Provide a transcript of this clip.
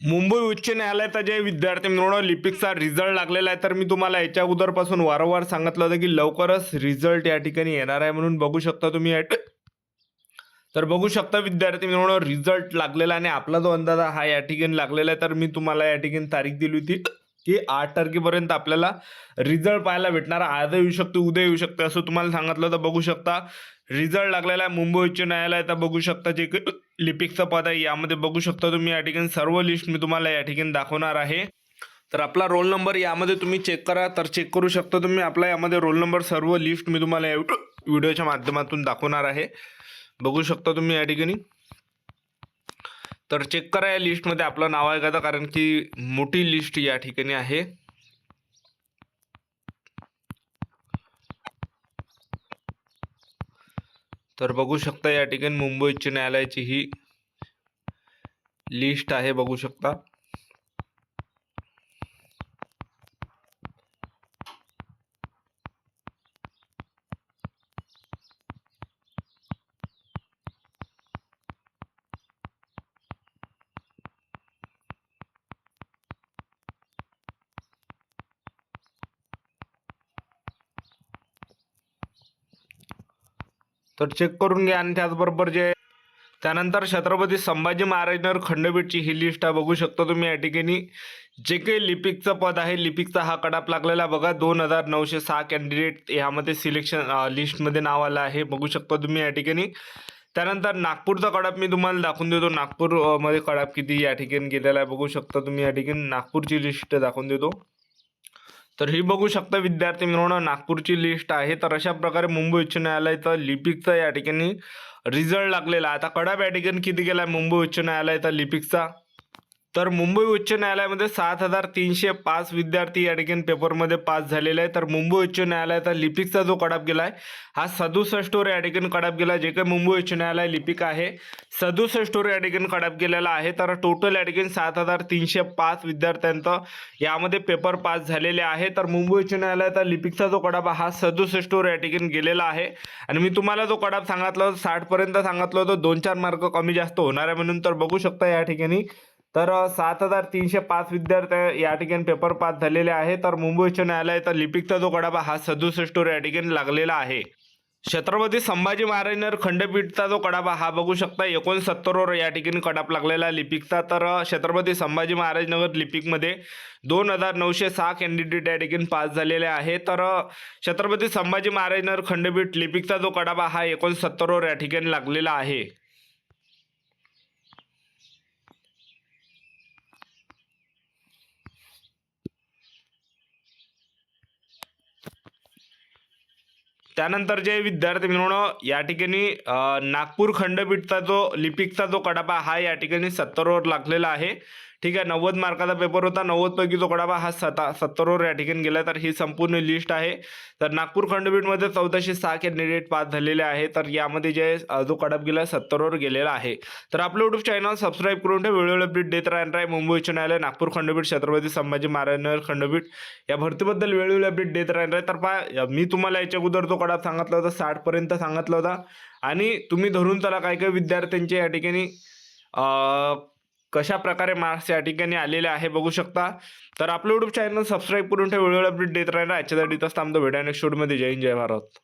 मुंबई उच्च न्यायालयाचा जे विद्यार्थी मिळवणं लिपिकचा रिझल्ट लागलेला आहे, तर मी तुम्हाला याच्या अगोदरपासून वारंवार सांगितलं होतं की लवकरच रिझल्ट या ठिकाणी येणार आहे म्हणून बघू शकता तुम्ही तर बघू शकता विद्यार्थी मिळवणं रिझल्ट लागलेला आणि आपला जो अंदाज हा या ठिकाणी लागलेला आहे. तर मी तुम्हाला या ठिकाणी तारीख दिली होती की 8 तारखेपर्यंत आपल्याला रिझल्ट पाहायला भेटणार. आज येऊ शकतो, उद्या येऊ शकते असं तुम्हाला सांगितलं होतं. बघू शकता रिझल्ट लागलेला आहे मुंबई उच्च न्यायालयाचा. बघू शकता जे लिपिकचं पद आहे यामध्ये बघू शकता तुम्ही या ठिकाणी सर्व लिस्ट मी तुम्हाला या ठिकाणी दाखवणार आहे. तर आपला रोल नंबर यामध्ये तुम्ही चेक करा. तर चेक करू शकता तुम्ही आपला यामध्ये रोल नंबर सर्व लिस्ट मी तुम्हाला या व्हिडिओच्या माध्यमातून दाखवणार आहे. बघू शकता तुम्ही या ठिकाणी. तर चेक करा या लिस्टमध्ये आपलं नाव आहे का, कारण की मोठी लिस्ट या ठिकाणी आहे. तर बघू शकता या ठिकाणी मुंबई उच्च न्यायालयाची ही लिस्ट आहे. बघू शकता. तर चेक करून घ्या. आणि त्याचबरोबर त्यानंतर छत्रपती संभाजी महाराजनगर खंडपीठची ही लिस्ट आहे. बघू शकता तुम्ही या ठिकाणी जे काही लिपिकचं पद आहे, लिपिकचा हा कडाप लागलेला बघा. 2906 कॅन्डिडेट यामध्ये सिलेक्शन लिस्टमध्ये नाव आलं आहे. बघू शकता तुम्ही या ठिकाणी. त्यानंतर नागपूरचा कडाप मी तुम्हाला दाखवून देतो. नागपूरमध्ये कडाप किती या ठिकाणी गेलेला आहे बघू शकता तुम्ही या ठिकाणी. नागपूरची लिस्ट दाखवून देतो. तर ही बघू शकता विद्यार्थी मिळवणं नागपूरची लिस्ट आहे. तर अशा प्रकारे मुंबई उच्च न्यायालयाचा लिपिकचा या ठिकाणी रिझल्ट लागलेला. आता कडाप या ठिकाणी किती गेला मुंबई उच्च न्यायालयाचा लिपिकचा, तर मुंबई उच्च न्यायालयामध्ये 7305 विद्यार्थी या ठिकाणी पेपरमध्ये पास झालेले आहे. तर मुंबई उच्च न्यायालयाचा लिपिकचा जो कडाप गेला आहे हा 67 या ठिकाणी कडाप गेला. जे काही मुंबई उच्च न्यायालय लिपिक आहे 67 या ठिकाणी कडाप गेलेला आहे. तर टोटल या ठिकाणी 7305 विद्यार्थ्यांचं यामध्ये पेपर पास झालेले आहे. तर मुंबई उच्च न्यायालयाचा लिपिकचा जो कडाप हा 67 या ठिकाणी गेलेला आहे. आणि मी तुम्हाला जो कडाप सांगितला होता 60पर्यंत सांगितलं होतं, 2-4 मार्क कमी जास्त होणार आहे म्हणून. तर बघू शकता या ठिकाणी तर 7305 विद्यार्थी या ठिकाणी पेपर पास झालेले आहे. तर मुंबई उच्च न्यायालयाचा लिपिकचा जो कडापा हा 67 या ठिकाणी लागलेला आहे. छत्रपती संभाजी महाराजनगर खंडपीठचा जो कडापा हा बघू शकता 69 या ठिकाणी कडाप लागलेला लिपिकचा. तर छत्रपती संभाजी महाराजनगर लिपिकमध्ये 2906 कॅन्डिडेट या ठिकाणी पास झालेले आहे. तर छत्रपती संभाजी महाराजनगर खंडपीठ लिपिकचा जो कडापा हा 69 या ठिकाणी लागलेला आहे. त्यानंतर जे विद्यार्थी मिळवणं या ठिकाणी नागपूर खंडपीठचा जो लिपिकचा जो कडापा हा या ठिकाणी 70वर लागलेला आहे. ठीक आहे. 90 मार्काचा पेपर होता. 90 पैकी जो कडापा हा 70वर या ठिकाणी गेला. तर ही संपूर्ण लिस्ट आहे. तर नागपूर खंडपीठमध्ये 1406 कॅन्डिडेट पास झालेले आहे. तर यामध्ये जो कडाप गेला 70वर गेलेला आहे. तर आपलं यूट्यूब चॅनल सबस्क्राईब करून ठेवा. वेळोवेळी अपडेट देत राहणार आहे. मुंबई उच्च न्यायालय, नागपूर खंडपीठ, छत्रपती संभाजी महाराजनगर खंडपीठ या भरतीबद्दल वेळोवेळी अपडेट देत राहणार आहे. तर पहा मी तुम्हाला याच्या अगोदर जो कडाप सांगितला होता 60पर्यंत सांगितला होता. आणि तुम्ही धरून चला काही काही विद्यार्थ्यांचे या ठिकाणी कशा प्रकारे मार्क्स या ठिकाणी आलेले आहे बघू शकता. तर आपलं यूट्यूब चॅनल सबस्क्राईब करून ठेवा. वेळोवेळी अपडेट देत राहणार. याच्यासाठी तसं थांबतो. भेटा नेक्स्ट व्हिडिओमध्ये. जय हिंद, जय भारत.